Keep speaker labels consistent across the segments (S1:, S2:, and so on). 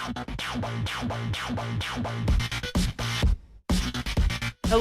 S1: Hello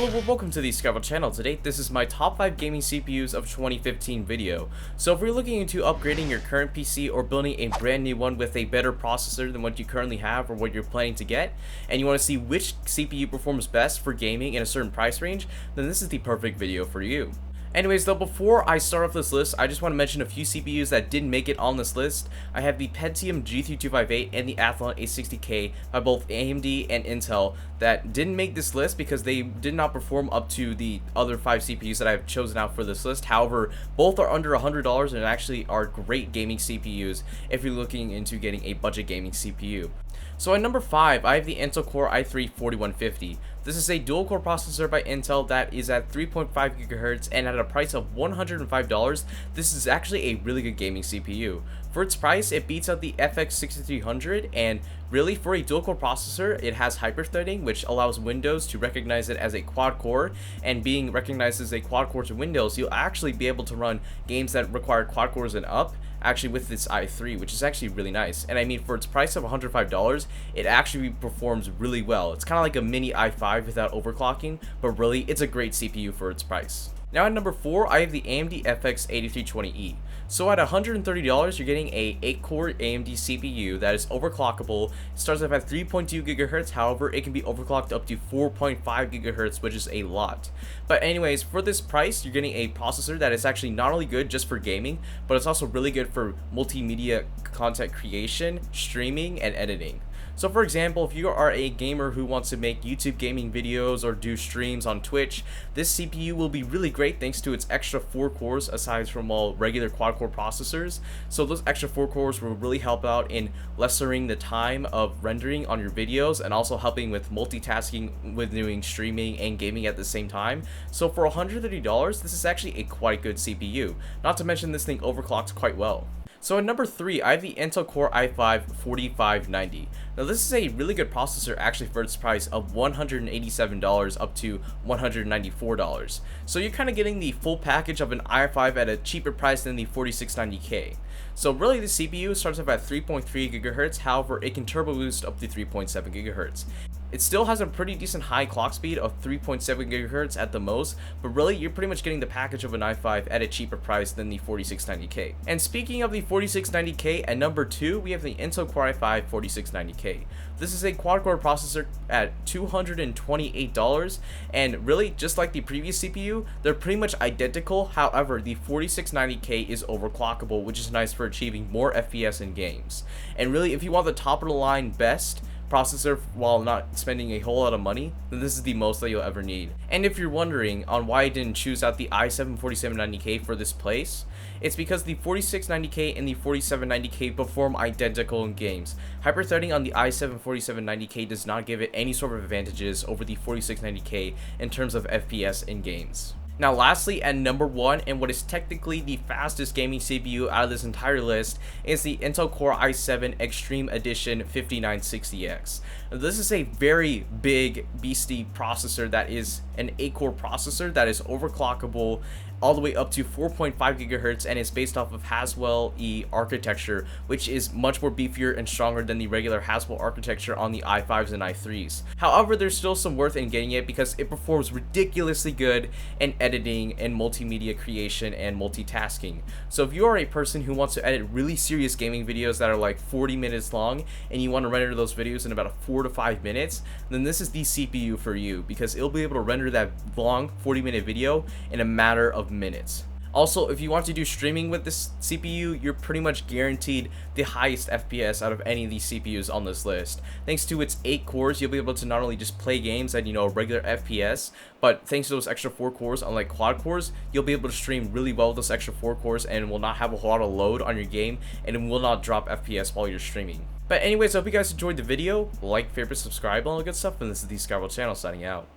S1: and welcome to the Untitled channel. Today, this is my top 5 gaming CPUs of 2015 video. So if you're looking into upgrading your current PC or building a brand new one with a better processor than what you currently have or what you're planning to get, and you want to see which CPU performs best for gaming in a certain price range, then this is the perfect video for you. Anyways though, before I start off this list, I just want to mention a few CPUs that didn't make it on this list. I have the Pentium G3258 and the Athlon A60K by both AMD and Intel that didn't make this list because they did not perform up to the other 5 CPUs that I've chosen out for this list. However, both are under $100 and actually are great gaming CPUs if you're looking into getting a budget gaming CPU. So at number 5, I have the Intel Core i3-4150. This is a dual-core processor by Intel that is at 3.5 GHz and at a price of $105. This is actually a really good gaming CPU. For its price, it beats out the FX 6300, and really for a dual-core processor, it has hyperthreading, which allows Windows to recognize it as a quad-core, and being recognized as a quad-core to Windows, you'll actually be able to run games that require quad-cores and up, actually with this i3, which is actually really nice. And I mean, for its price of $105, it actually performs really well. It's kind of like a mini i5 without overclocking, but really, it's a great CPU for its price. Now at number 4, I have the AMD FX 8320E. So at $130, you're getting a 8-core AMD CPU that is overclockable. It starts off at 3.2 GHz, however, it can be overclocked up to 4.5 GHz, which is a lot. But anyways, for this price, you're getting a processor that is actually not only good just for gaming, but it's also really good for multimedia content creation, streaming, and editing. So for example, if you are a gamer who wants to make YouTube gaming videos or do streams on Twitch, this CPU will be really great thanks to its extra 4 cores aside from all regular quad-core processors. So those extra 4 cores will really help out in lessening the time of rendering on your videos and also helping with multitasking with doing streaming and gaming at the same time. So for $130, this is actually a quite good CPU. Not to mention this thing overclocks quite well. So at number 3, I have the Intel Core i5-4590. Now this is a really good processor actually for its price of $187 up to $194. So you're kind of getting the full package of an i5 at a cheaper price than the 4690K. So really the CPU starts off at 3.3 GHz, however it can turbo boost up to 3.7 GHz. It still has a pretty decent high clock speed of 3.7 GHz at the most, but really you're pretty much getting the package of an i5 at a cheaper price than the 4690K. And speaking of the 4690K, at number 2 we have the Intel Core i5-4690K. This is a quad-core processor at $228, and really just like the previous CPU, they're pretty much identical. However, the 4690K is overclockable, which is nice for achieving more FPS in games. And really, if you want the top of the line best processor while not spending a whole lot of money, then this is the most that you'll ever need. And if you're wondering on why I didn't choose out the i7-4790K for this place, it's because the 4690K and the 4790K perform identical in games. Hyperthreading on the i7-4790K does not give it any sort of advantages over the 4690K in terms of FPS in games. Now lastly, at number 1, and what is technically the fastest gaming CPU out of this entire list, is the Intel Core i7 Extreme Edition 5960X. Now, this is a very big beastie processor that is an 8-core processor that is overclockable all the way up to 4.5 GHz and is based off of Haswell E architecture, which is much more beefier and stronger than the regular Haswell architecture on the i5s and i3s. However, there's still some worth in getting it because it performs ridiculously good in editing and multimedia creation and multitasking. So if you are a person who wants to edit really serious gaming videos that are like 40 minutes long and you want to render those videos in about 4 to 5 minutes, then this is the CPU for you because it'll be able to render that long 40-minute video in a matter of minutes. Also, if you want to do streaming with this CPU, you're pretty much guaranteed the highest FPS out of any of these CPUs on this list. Thanks to its 8 cores, you'll be able to not only just play games at, regular FPS, but thanks to those extra 4 cores, unlike quad cores, you'll be able to stream really well with those extra 4 cores and will not have a whole lot of load on your game, and it will not drop FPS while you're streaming. But anyways, I hope you guys enjoyed the video. Like, favorite, subscribe, all that good stuff, and this is the Untitled channel signing out.